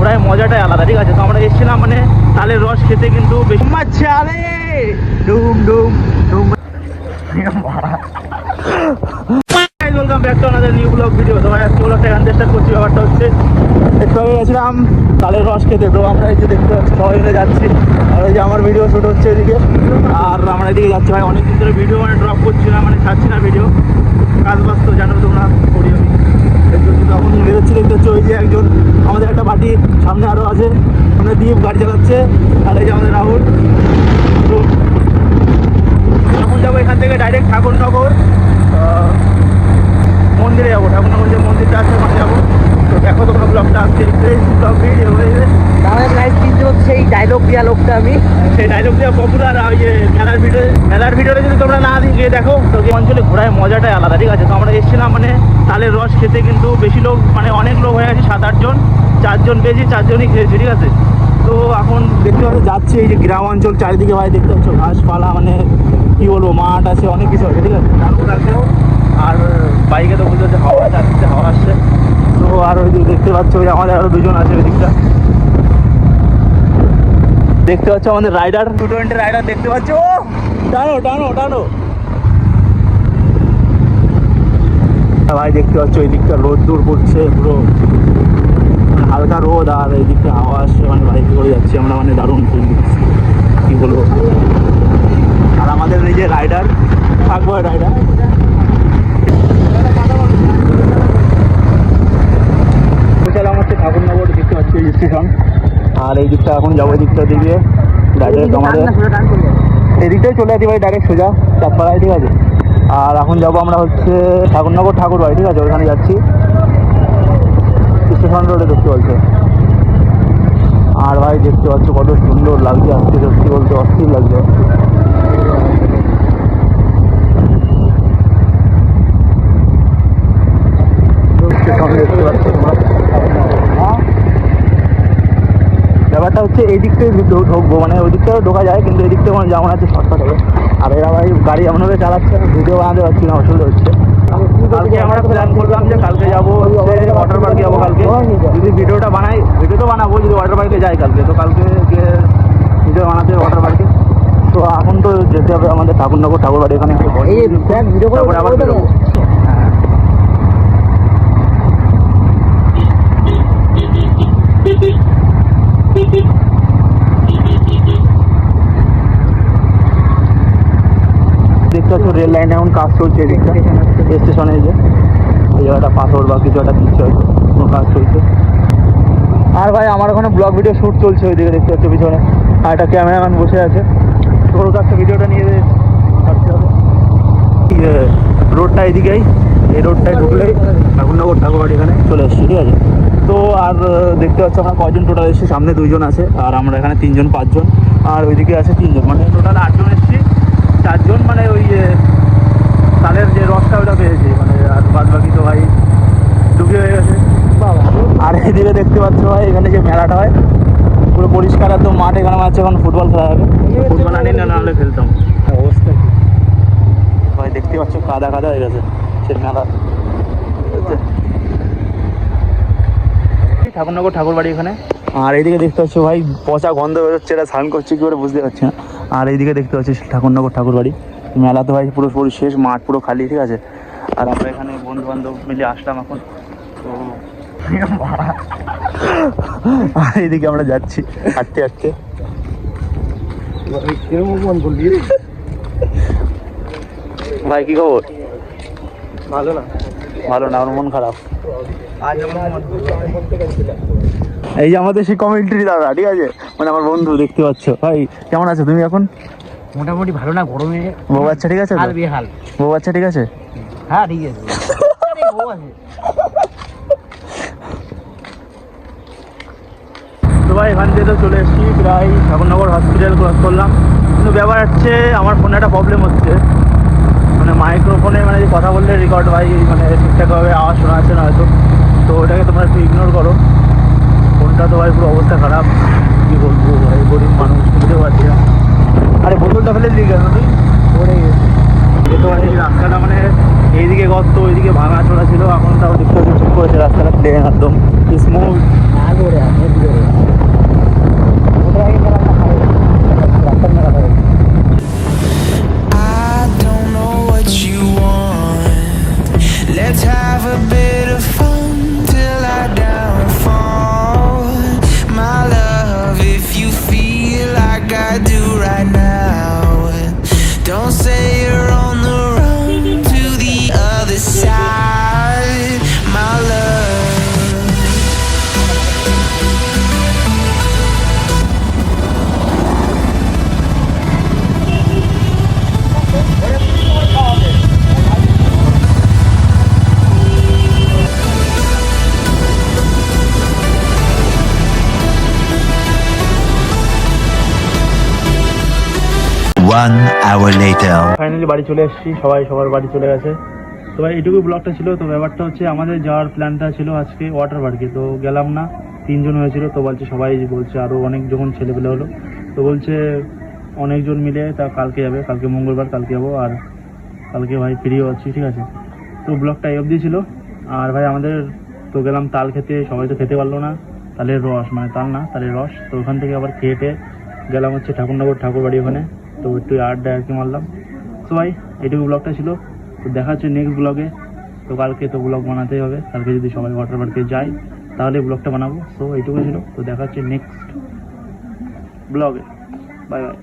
ঘোরায় মজাটাই আলাদা, ঠিক আছে। তো আমরা এসেছিলাম মানে তালের রস খেতে, কিন্তু বেশি চালে ডুম ডুম ডুম। Welcome back to another new blog video. তোমার আজকে ব্লগটা এখান থেকে স্টার্ট করছি। ব্যাপারটা হচ্ছে একটু আগে গেছিলাম তালের রস খেতে, তো আমরা এই যে দেখতে পাচ্ছি সবাই মিলে যাচ্ছি। আর এই যে আমার ভিডিও শ্যুট হচ্ছে এদিকে, আর আমরা এদিকে যাচ্ছি। ভাই অনেকদিন ধরে ভিডিও মানে ড্রপ করছি না, মানে ছাড়ছি না ভিডিও, কাজ বাজ তো জানো তোমরা করি আমি। তখন বেরোচ্ছি, দেখতে হচ্ছে ওই যে একজন আমাদের একটা পার্টি সামনে আরও আছে, মানে দীপ গাড়ি চালাচ্ছে, আর এই যে আমাদের রাহুল। তো এখন যাবো এখান থেকে ডাইরেক্ট ঠাকুরনগর মন্দিরে যাবো। ঠাকুরনগর যে মন্দিরটা আছে ওখানে যাবো। তো দেখো তোমরা ব্লগটা আসছে, ব্লগ ভিডিও হয়েছে। সেই ডায়লগ দেওয়া লোকটা আমি, সেই ডায়লগ দেওয়া পপুলার। ওই যে মেলার ভিডিওটা যদি তোমরা না গিয়ে দেখো, তো অঞ্চলে ঘোরায় মজাটাই আলাদা, ঠিক আছে। তো আমরা এসেছিলাম মানে তালের রস খেতে, কিন্তু বেশি লোক মানে অনেক লোক হয়ে গেছে, 7-8 জন, 4 জন পেয়েছি, 4 জনই খেয়েছি, ঠিক আছে। তো এখন দেখতে পাচ্ছি যাচ্ছি এই যে গ্রাম অঞ্চল, চারিদিকে ভাই দেখতে পাচ্ছ ঘাসপালা, মানে কী বলবো, মাঠ আছে, অনেক কিছু আছে, ঠিক আছে। দারুণ লাগছেও। আর বাইকে তো বুঝতে হচ্ছে হাওয়া চারদিকে হাওয়া আসছে। তো আর ওই দিকে দেখতে পাচ্ছ ওই আমাদের আরও 2 জন আছে ওই দিকটা, দেখতে পাচ্ছ আমাদের রাইডার, 220 রাইডার দেখতে পাচ্ছ। ও টানো টানো টানো ভাই, দেখতে পাচ্ছ এই দিকটা রোদ দূর পড়ছে, পুরো হালকা রোদ, আর এই দিকটা হাওয়া আসছে, মানে বাইকে করে যাচ্ছি আমরা, মানে দারুণ কি বলবো। আর আমাদের এই যে রাইডার থাকবো, রাইডার চলাম হচ্ছে ঠাকুরনগর, দেখতে পাচ্ছি এই স্টেশন। আর এই দিকটা এখন যাবো, এই দিকটা দিকে ডাইরেক্ট আমাদের এদিকটাই চলে আসি ভাই, ডাইরেক্ট সোজা চাঁদপাড়ায়, ঠিক আছে। আর এখন যাবো আমরা হচ্ছে ঠাকুরনগর ঠাকুরবাড়ি, ঠিক আছে, ওখানে যাচ্ছি স্টেশন রোডে, দেখতে বলছে। আর ভাই দেখতে পাচ্ছ কত সুন্দর লাগছে আজকে, সত্যি বলতে অস্থির লাগছে। স্টেশন দেখতে পাচ্ছ তোমরা। ব্যাপারটা হচ্ছে এই দিক থেকে ঢুকবো, মানে ওই দিক থেকে ঢোকা যায়, কিন্তু এই দিক থেকে মানে যেমন আছে শর্টকাট হবে। আর এরা ভাই গাড়ি এমনভাবে চালাচ্ছে, ভিডিও বানাতে পারছি না, অসুবিধা হচ্ছে। কালকে আমরা প্ল্যান করলাম যে কালকে যাবো ওয়াটার পার্কে যাবো কালকে, যদি ভিডিওটা বানাই, ভিডিও তো বানাবো যদি ওয়াটার পার্কে যাই কালকে, তো কালকে গিয়ে ভিডিও বানাতে হবে ওয়াটার পার্কে। তো এখন তো যেতে হবে আমাদের ঠাকুরনগর ঠাকুরবাড়ি, এখানে তারপরে আবার বেরোবো। দেখতে পাচ্ছ রেল লাইনে এখন কাজ চলছে, এদিকটা স্টেশনে যে এই জায়গাটা পাথর বা কিছু একটা দিচ্ছে, হয়তো কোনো কাজ চলছে। আর ভাই আমার ওখানে ব্লগ ভিডিও শ্যুট চলছে, ওইদিকে দেখতে পাচ্ছ পিছনে, আর একটা ক্যামেরাম্যান বসে আছে, তোর কাছে ভিডিওটা নিয়ে থাকতে হবে। রোডটা এইদিকেই, এই রোডটায় ঢুকলেই ঠাকুরনগর ঠাকুরবাড়ি, এখানে চলে এসছি, ঠিক আছে। তো আর দেখতে পাচ্ছ আমরা কয়জন টোটাল এসেছি, সামনে 2 জন আছে, আর আমরা এখানে 3 জন, 5 জন, আর ওইদিকে আছে 3 জন, মানে টোটাল 8 জন এসেছি। 4 জন মানে ওই তালের যে রসটা ওটা পেয়েছি, মানে আর বাদ বাকি তো ভাই ডুবি হয়ে গেছে। আর এদিকে দেখতে পাচ্ছ ভাই এখানে যে মেলাটা হয় পুরো পরিষ্কার একদম মাঠ, এখানে আছে এখন ফুটবল খেলা হবে, ফুটবল আনি না নাহলে খেলতাম। অবস্থা ভাই দেখতে পাচ্ছ কাদা কাদা হয়ে গেছে সে মেলা। ঠাকুরনগর ঠাকুরবাড়ি এখানে। আর এইদিকে দেখতে পাচ্ছ ভাই পচা গন্ধ বেরোচ্ছে, এটা স্নান করছি কি করে বুঝতে পারছি না। আর এইদিকে দেখতে পাচ্ছি ঠাকুরনগর ঠাকুরবাড়ি, মেলা তো ভাই পুরোপুরি শেষ, মাঠ পুরো খালি, ঠিক আছে। আর আমরা এখানে বন্ধু বান্ধব মিলে আসলাম এখন, তো আর এইদিকে আমরা যাচ্ছি হাঁটতে হাঁটতে। ভাই কি খবর? ভালো না, ভালো না, আমার মন খারাপ। এই যে আমাদের সেই কমেন্ট্রি দাদা, ঠিক আছে, মানে আমার বন্ধু, দেখতে পাচ্ছ। ভাই কেমন আছো তুমি এখন? মোটামুটি ভালো না, গরমে। বউ বাচ্চা ঠিক আছে? বউ বাচ্চা ঠিক আছে? হ্যাঁ ঠিক আছে। তো ভাই এখান থেকে তো চলে এসেছি, প্রায় ঠাকুরনগর হসপিটাল ক্রস করলাম। কিন্তু ব্যাপার হচ্ছে আমার ফোনে একটা প্রবলেম হচ্ছে, মানে মাইক্রোফোনে মানে কথা বললে রেকর্ড ভাই মানে ঠিকঠাকভাবে আওয়াজ শোনা যাচ্ছে না হয়তো, তো ওটাকে তোমরা একটু ইগনোর করো। ফোনটা তো ভাই পুরো অবস্থা খারাপ, কী বলবো ভাই, গরিব মানুষ, বুঝতে পারছি না। আরে বোতলটা ফেলে দিকে তুই পড়ে গেছে। তো এই রাস্তাটা মানে এইদিকে গর্ত, ওইদিকে ভাঙা চোরা ছিল, এখন তাও দেখতে ঠিক করেছে রাস্তাটা, প্লেন একদম স্মুথ। 1 hour later. ফাইনালি বাড়ি চলে এসেছি, সবার বাড়ি চলে গেছে। তো ভাই এটুকু ব্লগটা ছিল। তো ব্যাপারটা হচ্ছে আমাদের যাওয়ার প্ল্যানটা ছিল আজকে ওয়াটার পার্কে, তো গেলাম না, 3 জন হয়েছিল। তো বলছে সবাই বলছে আরও অনেক যখন ছেলেপেলে হলো, তো বলছে অনেকজন মিলে তা কালকে যাবে, কালকে মঙ্গলবার, কালকে যাবো। আর কালকে ভাই ফ্রিও আছি, ঠিক আছে। তো ব্লগটা এই অবধি ছিল। আর ভাই আমাদের তো গেলাম তাল খেতে, সবাই তো খেতে পারলো না, তালের রস, মানে তাল না, তালের রস। তো ওখান থেকে আবার খেয়ে গেলাম হচ্ছে ঠাকুরনগর ঠাকুর বাড়ি ওখানে, তো একটু আড্ডা আর কি মারলাম। তো ভাই এইটুকু ব্লগটা ছিল। তো দেখা হচ্ছে নেক্সট ব্লগে। তো কালকে তো ব্লগ বানাতেই হবে, কালকে যদি সবাই ওয়াটার পার্কে যাই তাহলে ব্লগটা বানাবো। সো এইটুকু ছিল। তো দেখা হচ্ছে নেক্সট ব্লগে। Bye bye.